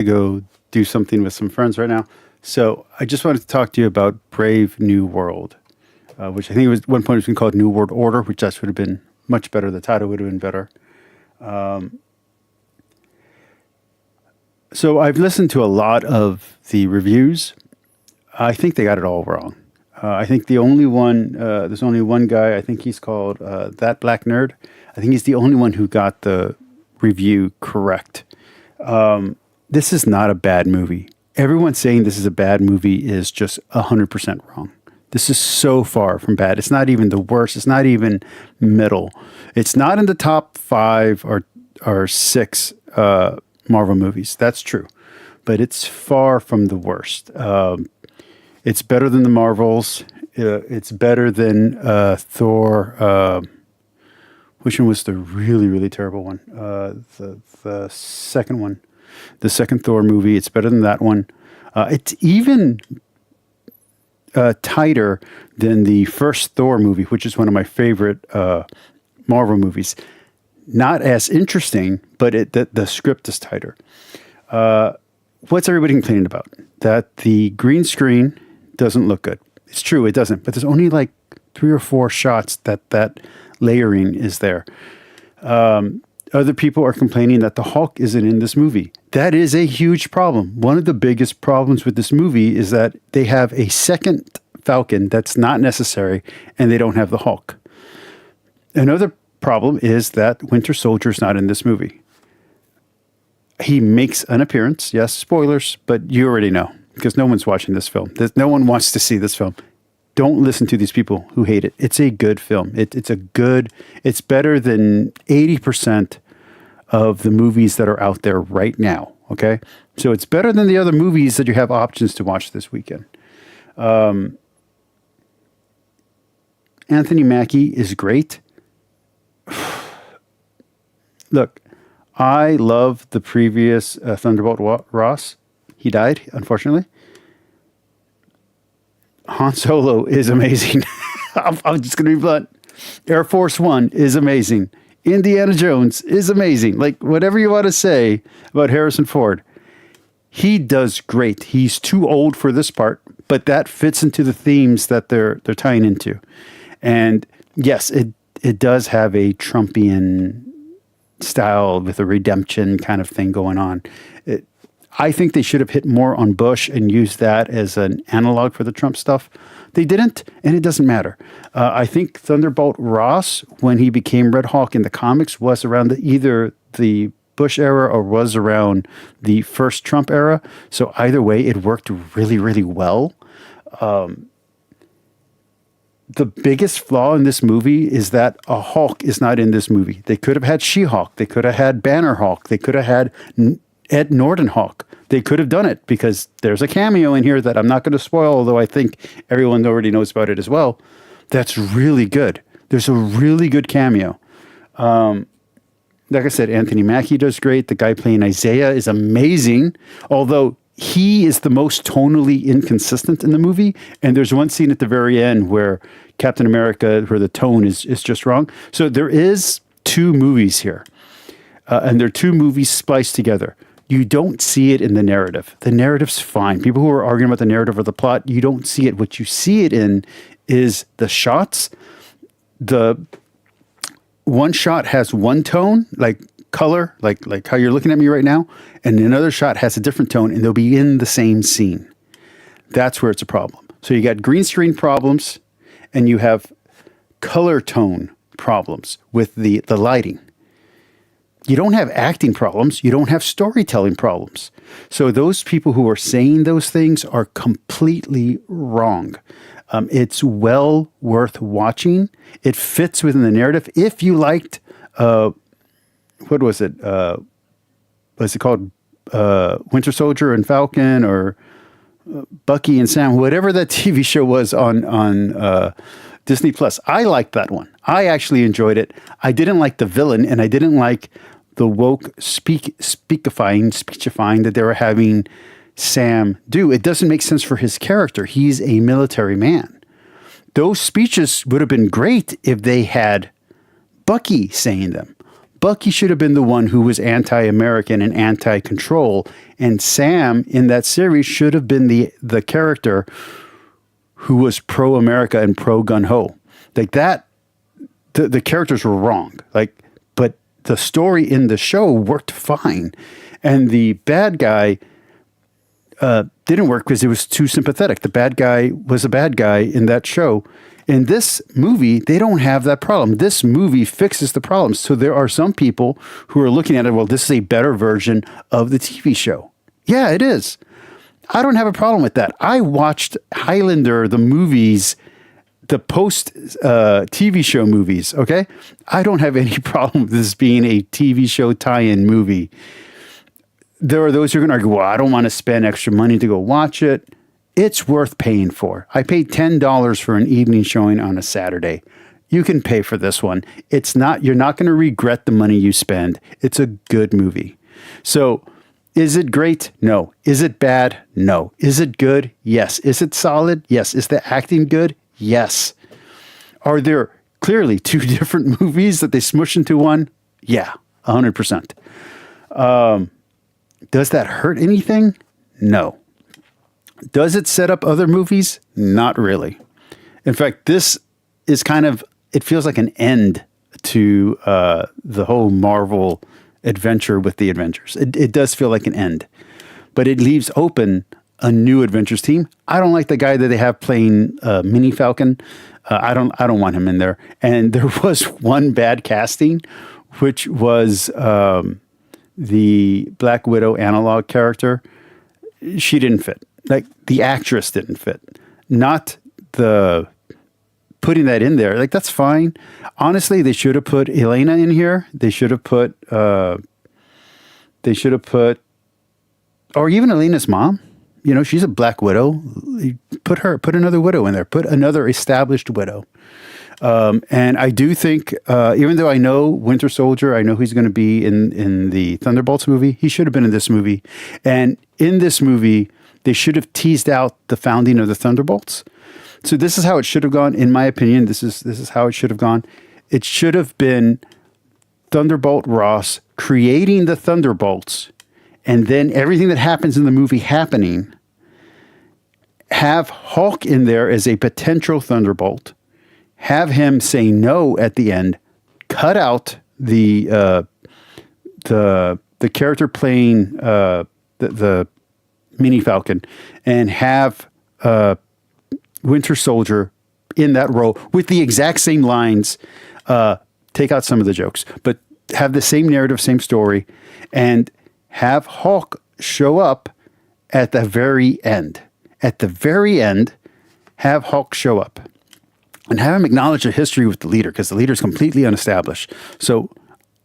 to go do something with some friends right now. So I just wanted to talk to you about Brave New World, which I think it was at one point it was been called New World Order, which just would have been much better. The title would have been better. So I've listened to a lot of the reviews. I think they got it all wrong. I think there's only one guy, I think he's called That Black Nerd. I think he's the only one who got the review correct. This is not a bad movie. Everyone saying this is a bad movie is just 100% wrong. This is so far from bad. It's not even the worst. It's not even middle. It's not in the top 5 or 6 Marvel movies. That's true. But it's far from the worst. It's better than the Marvels. It's better than Thor. Which one was the really, really terrible one? The second one. The second Thor movie. It's better than that one. It's even tighter than the first Thor movie, which is one of my favorite Marvel movies. Not as interesting, but the script is tighter. What's everybody complaining about? That the green screen doesn't look good. It's true, it doesn't. But there's only like 3 or 4 shots that layering is there. Other people are complaining that the Hulk isn't in this movie. That is a huge problem. One of the biggest problems with this movie is that they have a second Falcon that's not necessary, and they don't have the Hulk. Another problem is that Winter Soldier is not in this movie. He makes an appearance. Yes, spoilers, but you already know because no one's watching this film. No one wants to see this film. Don't listen to these people who hate it. It's a good film. It's better than 80% of the movies that are out there right now. Okay. So it's better than the other movies that you have options to watch this weekend. Anthony Mackie is great. Look, I love the previous Thunderbolt Ross. He died, unfortunately. Han Solo is amazing. I'm just going to be blunt. Air Force One is amazing. Indiana Jones is amazing. Like, whatever you want to say about Harrison Ford, he does great. He's too old for this part, but that fits into the themes that they're tying into. And yes, it does have a Trumpian style with a redemption kind of thing going on. I think they should have hit more on Bush and used that as an analog for the Trump stuff. They didn't, and it doesn't matter. I think Thunderbolt Ross, when he became Red Hawk in the comics, was around either the Bush era or was around the first Trump era. So either way, it worked really, really well. The biggest flaw in this movie is that a Hulk is not in this movie. They could have had She-Hulk. They could have had Banner Hulk. They could have had Ed Norton Hulk. They could have done it because there's a cameo in here that I'm not going to spoil, although I think everyone already knows about it as well. That's really good. There's a really good cameo. Like I said, Anthony Mackie does great. The guy playing Isaiah is amazing, although he is the most tonally inconsistent in the movie. And there's one scene at the very end where Captain America, where the tone is just wrong. So there is 2 movies here, and they're 2 movies spliced together. You don't see it in the narrative. The narrative's fine. People who are arguing about the narrative or the plot, you don't see it. What you see it in is the shots. The one shot has one tone, like color, like how you're looking at me right now, and another shot has a different tone, and they'll be in the same scene. That's where it's a problem. So you got green screen problems, and you have color tone problems with the lighting. You don't have acting problems. You don't have storytelling problems. So those people who are saying those things are completely wrong. It's well worth watching. It fits within the narrative. If you liked, what was it? What's it called? Winter Soldier and Falcon, or Bucky and Sam, whatever that TV show was on Disney Plus. I liked that one. I actually enjoyed it. I didn't like the villain, and I didn't like the woke speechifying that they were having Sam do. It doesn't make sense for his character. He's a military man. Those speeches would have been great if they had Bucky saying them. Bucky should have been the one who was anti-American and anti-control, and Sam in that series should have been the character who was pro-America and pro-gun-ho. Like that, the characters were wrong. Like, but the story in the show worked fine, and the bad guy didn't work because it was too sympathetic. The bad guy was a bad guy in that show. In this movie, they don't have that problem. This movie fixes the problem. So there are some people who are looking at it, well, this is a better version of the TV show. Yeah, it is. I don't have a problem with that. I watched Highlander, the movies, the post TV show movies, okay? I don't have any problem with this being a TV show tie-in movie. There are those who are going to argue, well, I don't want to spend extra money to go watch it. It's worth paying for. I paid $10 for an evening showing on a Saturday. You can pay for this one. It's not, you're not going to regret the money you spend. It's a good movie. So is it great? No. Is it bad? No. Is it good? Yes. Is it solid? Yes. Is the acting good? Yes. Are there clearly two different movies that they smush into one? Yeah, 100%. Does that hurt anything? No. Does it set up other movies? Not really. In fact, this is kind of, it feels like an end to the whole Marvel adventure with the Avengers. It does feel like an end, but it leaves open a new Avengers team. I don't like the guy that they have playing Mini Falcon. I don't want him in there. And there was one bad casting, which was the Black Widow analog character. She didn't fit. Like the actress didn't fit. Not the putting that in there. Like that's fine. Honestly, they should have put Elena in here. They should have put or even Elena's mom. You know, she's a Black Widow. Put another Widow in there. Put another established Widow. And I do think, even though I know Winter Soldier, I know he's going to be in the Thunderbolts movie, he should have been in this movie. And in this movie, they should have teased out the founding of the Thunderbolts. So this is how it should have gone, in my opinion. This is how it should have gone. It should have been Thunderbolt Ross creating the Thunderbolts, and then everything that happens in the movie happening. Have Hulk in there as a potential Thunderbolt. Have him say no at the end. Cut out the character playing the Mini Falcon, and have Winter Soldier in that role with the exact same lines. Take out some of the jokes, but have the same narrative, same story, and have Hulk show up at the very end. At the very end, have Hulk show up. And have him acknowledge the history with the leader, because the leader is completely unestablished. So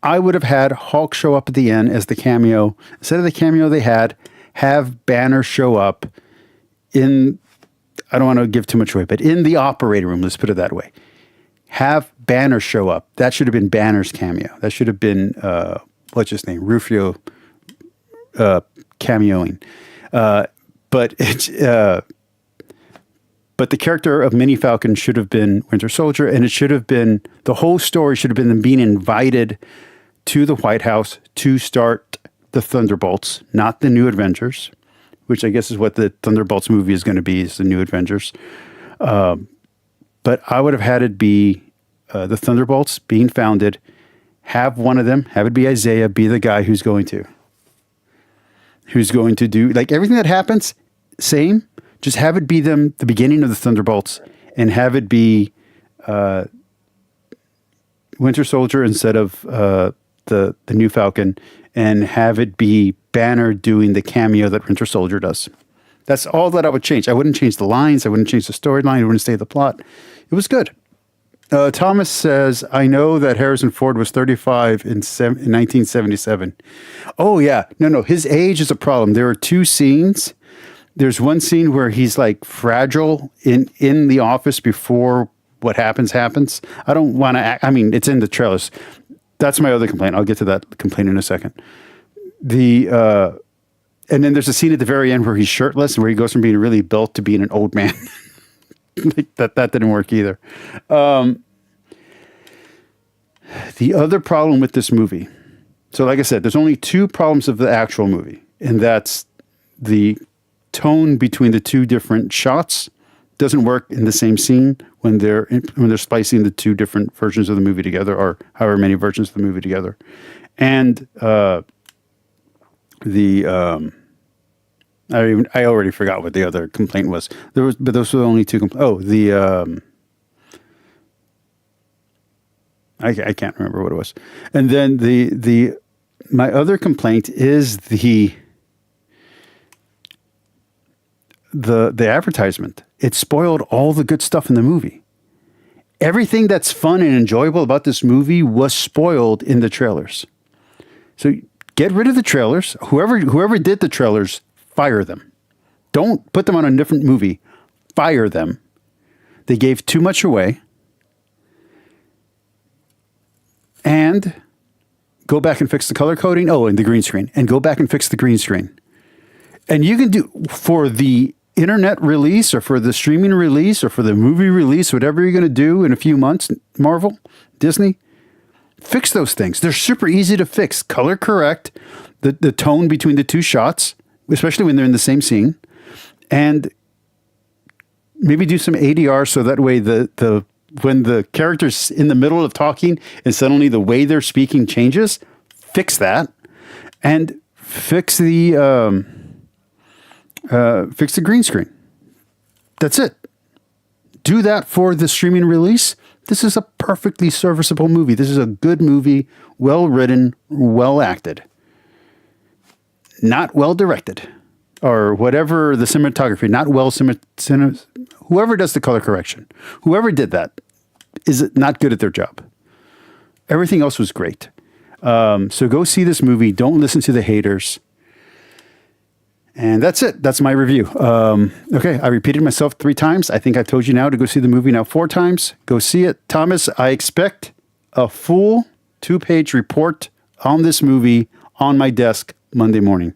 I would have had Hulk show up at the end as the cameo. Instead of the cameo they had, have Banner show up in, I don't want to give too much away, but in the operating room, let's put it that way. Have Banner show up. That should have been Banner's cameo. That should have been, what's his name? Rufio cameoing. But the character of Mini Falcon should have been Winter Soldier, and it should have been, the whole story should have been them being invited to the White House to start the Thunderbolts, not the New Avengers, which I guess is what the Thunderbolts movie is going to be, is the New Avengers. But I would have had it be the Thunderbolts being founded, have one of them, have it be Isaiah, be the guy who's going to do, like everything that happens, same. Just have it be them, the beginning of the Thunderbolts, and have it be Winter Soldier instead of the New Falcon, and have it be Banner doing the cameo that Winter Soldier does. That's all that I would change. I wouldn't change the lines. I wouldn't change the storyline. I wouldn't stay the plot. It was good. Thomas says, I know that Harrison Ford was 35 in 1977. Oh, yeah. No. His age is a problem. There are two scenes. There's one scene where he's like fragile in the office before what happens. I don't want to I mean, it's in the trailers. That's my other complaint. I'll get to that complaint in a second. And then there's a scene at the very end where he's shirtless, where he goes from being really built to being an old man. that didn't work either. The other problem with this movie, so like I said, there's only two problems of the actual movie, and that's the tone between the two different shots doesn't work in the same scene when they're splicing the two different versions of the movie together, or however many versions of the movie together, and I already forgot what the other complaint was. But those were the only two. I can't remember what it was. And then my other complaint is the advertisement. It spoiled all the good stuff in the movie. Everything that's fun and enjoyable about this movie was spoiled in the trailers. So get rid of the trailers. Whoever did the trailers, fire them. Don't put them on a different movie. Fire them. They gave too much away. And go back and fix the color coding. Oh, and the green screen. And go back and fix the green screen. And you can do, for the internet release or for the streaming release or for the movie release, whatever you're going to do in a few months, Marvel, Disney, fix those things. They're super easy to fix. Color correct the tone between the two shots, especially when they're in the same scene. And maybe do some ADR so that way when the character's in the middle of talking and suddenly the way they're speaking changes, fix that. And fix the green screen. That's it. Do that for the streaming release. This is a perfectly serviceable movie. This is a good movie, well written, well acted. Not well directed. Or whatever the cinematography, not well whoever does the color correction, whoever did that is not good at their job. Everything else was great. So go see this movie. Don't listen to the haters. And that's it. That's my review. Okay, I repeated myself 3 times. I think I've told you now to go see the movie now 4 times. Go see it. Thomas, I expect a full 2-page report on this movie on my desk Monday morning.